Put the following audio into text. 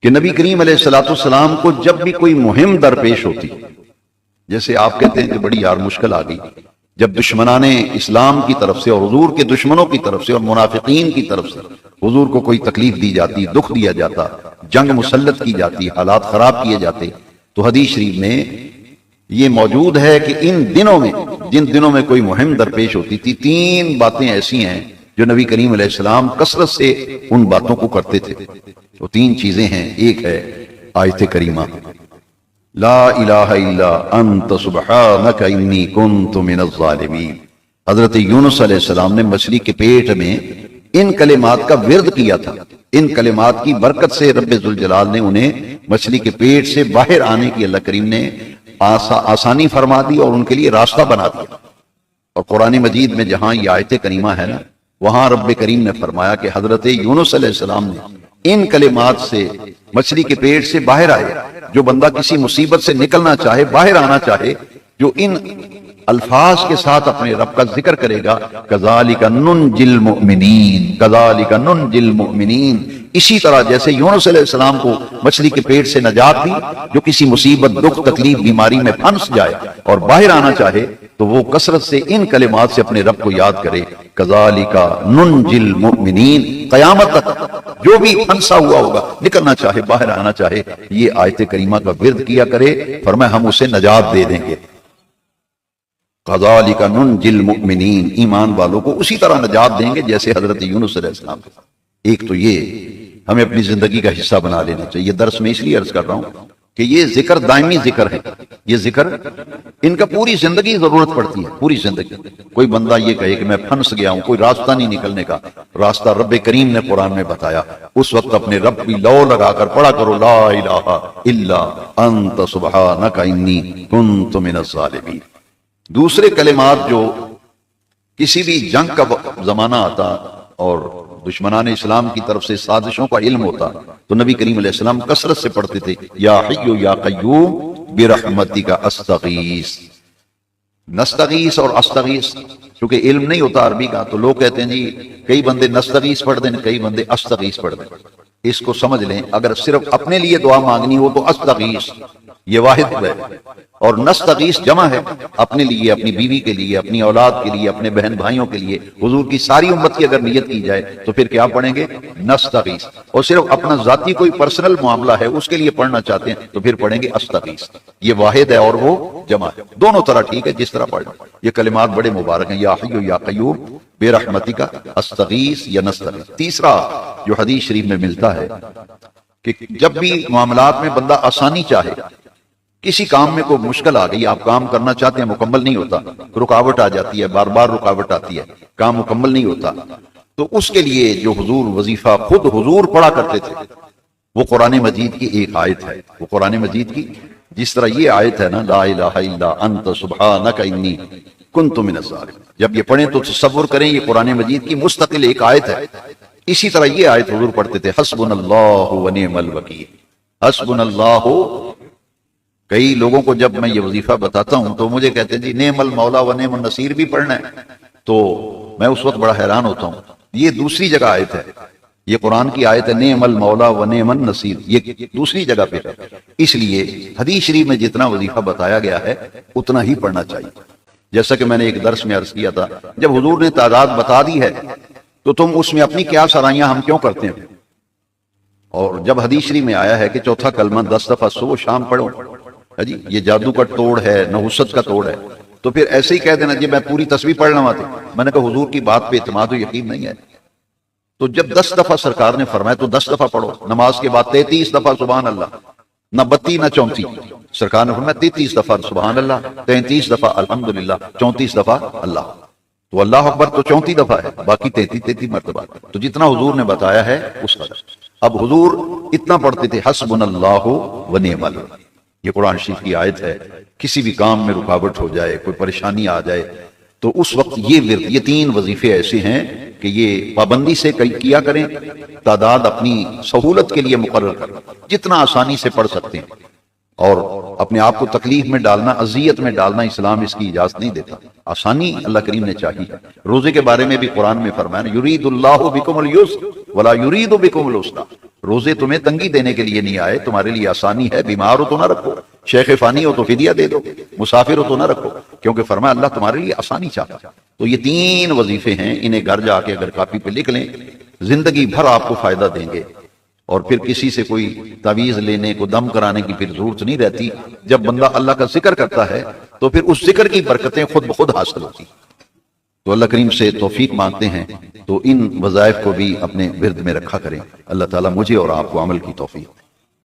کہ نبی کریم علیہ الصلوۃ والسلام کو جب بھی کوئی مہم درپیش ہوتی، جیسے آپ کہتے ہیں کہ بڑی یار مشکل آ گئی، جب دشمنان اسلام کی طرف سے اور حضور کے دشمنوں کی طرف سے اور منافقین کی طرف سے حضور کو کوئی تکلیف دی جاتی، دکھ دیا جاتا، جنگ مسلط کی جاتی، حالات خراب کیے جاتے، تو حدیث شریف میں یہ موجود ہے کہ ان دنوں میں، جن دنوں میں کوئی مہم درپیش ہوتی تھی، 3 باتیں ایسی ہیں جو نبی کریم علیہ السلام کثرت سے ان باتوں کو کرتے تھے۔ وہ 3 چیزیں ہیں، ایک ہے آیت کریمہ لا الہ الا انت سبحانک انی کنت من الظالمین۔ حضرت یونس علیہ السلام نے مچھلی کے پیٹ میں ان کلمات کا ورد کیا تھا، ان کلمات کی برکت سے رب ذوالجلال نے انہیں مچھلی کے پیٹ سے باہر آنے کی اللہ کریم نے آسانی فرما دی اور ان کے لیے راستہ بنا دیا۔ اور قرآن مجید میں جہاں یہ آیت کریمہ ہے نا، وہاں رب کریم نے فرمایا کہ حضرت یونس علیہ السلام نے ان کلمات سے مچھلی کے پیٹ سے باہر آئے۔ جو بندہ کسی مصیبت سے نکلنا چاہے، باہر آنا چاہے، جو ان الفاظ کے ساتھ اپنے رب کا ذکر کرے گا، کذالک ننجی المؤمنین، کذالک ننجی المؤمنین، اسی طرح جیسے یونس علیہ السلام کو مچھلی کے پیٹ سے نجات دی، جو کسی مصیبت، دکھ، تکلیف، بیماری میں پھنس جائے اور باہر آنا چاہے تو وہ کثرت سے ان کلمات سے اپنے رب کو یاد کرے، کذالک ننجی المؤمنین۔ قیامت تک جو بھی پھنسا ہوا ہوگا، نکلنا چاہے، باہر آنا چاہے، یہ آیت کریمہ کا ورد کیا کرے، فرمایا ہم اسے نجات دے دیں گے۔ کذالک ننجی المؤمنین، ایمان والوں کو اسی طرح نجات دیں گے جیسے حضرت یونس علیہ السلام۔ ایک تو یہ ہمیں اپنی زندگی کا حصہ بنا لینا چاہیے۔ درس میں اس لیے عرض کر رہا ہوں کہ یہ ذکر دائمی ذکر ہے، یہ ذکر ان کا پوری زندگی ضرورت پڑتی ہے، پوری زندگی۔ کوئی بندہ یہ کہے کہ میں پھنس گیا ہوں، کوئی راستہ نہیں نکلنے کا، راستہ رب کریم نے قرآن میں بتایا، اس وقت اپنے رب کی لو لگا کر پڑھا کرو، لا الہ الا انت سبحانک انی کنت من الظالمین۔ دوسرے کلمات جو کسی بھی جنگ کا زمانہ آتا اور دشمنان اسلام کی طرف سے سازشوں کا علم ہوتا تو نبی کریم علیہ السلام کثرت سے پڑھتے تھے، یا حی یا قیوم برحمتک استغیث۔ نستغیث اور استغیث، چونکہ علم نہیں ہوتا عربی کا تو لوگ کہتے ہیں جی کئی بندے نستغیث پڑھ دیں، کئی بندے استغیث پڑھ دیں۔ اس کو سمجھ لیں، اگر صرف اپنے لیے دعا مانگنی ہو تو استغیث، یہ واحد ہے، اور نستغیث جمع ہے، اپنے لیے، اپنی بیوی کے لیے، اپنی اولاد کے لیے، اپنے بہن بھائیوں کے لیے، حضور کی ساری امت کی اگر نیت کی جائے تو پھر کیا پڑھیں گے؟ نستغیث۔ اور صرف اپنا ذاتی کوئی پرسنل معاملہ ہے اس کے لیے پڑھنا چاہتے ہیں تو پھر پڑھیں گے استغیث۔ یہ واحد ہے اور وہ جمع ہے، دونوں طرح ٹھیک ہے، جس طرح پڑھنا۔ یہ کلمات بڑے مبارک ہیں، یا حی یا قیوم برحمتک استغیث یا نستغیث۔ تیسرا جو حدیث شریف میں ملتا ہے کہ جب بھی معاملات میں بندہ آسانی چاہے، کسی کام میں کوئی مشکل آ گئی، آپ کام کرنا چاہتے ہیں، مکمل نہیں ہوتا، رکاوٹ آ جاتی ہے، بار بار رکاوٹ آتی ہے، کام مکمل نہیں ہوتا، تو اس کے لیے جو حضور وظیفہ خود حضور پڑھا کرتے تھے وہ قرآن مجید کی ایک آیت ہے۔ وہ قرآن مجید کی جس طرح یہ آیت ہے نا، لا الہ الا انت سبحانک انی کنت من الظالمین، جب یہ پڑھیں تو تصور کریں یہ قرآن مجید کی مستقل ایک آیت ہے۔ اسی طرح یہ آیت حضور پڑھتے تھے، حسبنا اللہ ونعم الوکیل، حسبنا اللہ۔ کئی لوگوں کو جب میں یہ وظیفہ بتاتا ہوں تو مجھے کہتے ہیں جی نعم المولا و نعم النصیر بھی پڑھنا ہے، تو میں اس وقت بڑا حیران ہوتا ہوں۔ یہ دوسری جگہ آیت ہے، یہ قرآن کی آیت ہے، نعم المولا و نعم النصیر، یہ دوسری جگہ پہ ہے۔ اس لیے حدیث شریف میں جتنا وظیفہ بتایا گیا ہے اتنا ہی پڑھنا چاہیے۔ جیسا کہ میں نے ایک درس میں عرض کیا تھا، جب حضور نے تعداد بتا دی ہے تو تم اس میں اپنی کیا سرائیاں ہم کیوں کرتے ہیں؟ اور جب حدیث شریف میں آیا ہے کہ چوتھا کلمہ 10 دفعہ صبح شام پڑھو، جی یہ جادو کا توڑ ہے، نحوست کا توڑ ہے، تو پھر ایسے ہی کہہ دینا جی میں پوری تسبیح پڑھ لوں آتے۔ میں نے کہا حضور کی بات پہ اعتماد و یقین نہیں ہے، تو جب 10 دفعہ سرکار نے فرمایا تو 10 دفعہ پڑھو۔ نماز کے بعد 33 دفعہ سبحان اللہ، نہ 32 نہ 34، سرکار نے فرمایا 33 دفعہ سبحان اللہ، 33 دفعہ الحمدللہ، 34 دفعہ اللہ۔ تو اللہ اکبر تو 34 دفعہ ہے، باقی 33 مرتبہ، تو جتنا حضور نے بتایا ہے اس قدر۔ اب حضور اتنا پڑھتے تھے، حسبنا اللہ ونعم الوکیل۔ یہ قرآن شریف کی آیت ہے، کسی بھی کام میں رکاوٹ ہو جائے، کوئی پریشانی آ جائے تو اس وقت یہ ورد، یہ 3 وظیفے ایسے ہیں کہ یہ پابندی سے کیا کریں، تعداد اپنی سہولت کے لیے مقرر کریں، جتنا آسانی سے پڑھ سکتے ہیں، اور اپنے آپ کو تکلیف میں ڈالنا، اذیت میں ڈالنا اسلام اس کی اجازت نہیں دیتا، آسانی اللہ کریم نے چاہی ہے۔ روزے کے بارے میں بھی قرآن میں فرمایا، یرید اللہ بکم اليسر ولا یرید بکم العسر، روزے تمہیں تنگی دینے کے لیے نہیں آئے، تمہارے لیے آسانی ہے۔ بیمار ہو تو نہ رکھو، شیخ فانی ہو تو فدیہ دے دو، مسافر ہو تو نہ رکھو، کیونکہ فرمایا اللہ تمہارے لیے آسانی چاہتا۔ تو یہ 3 وظیفے ہیں، انہیں گھر جا کے اگر کاپی پہ لکھ لیں زندگی بھر آپ کو فائدہ دیں گے، اور پھر کسی سے کوئی تعویذ لینے کو، دم کرانے کی پھر ضرورت نہیں رہتی۔ جب بندہ اللہ کا ذکر کرتا ہے تو پھر اس ذکر کی برکتیں خود بخود حاصل ہوتی۔ تو اللہ کریم سے توفیق مانگتے ہیں تو ان وظائف کو بھی اپنے ورد میں رکھا کریں۔ اللہ تعالیٰ مجھے اور آپ کو عمل کی توفیق دے۔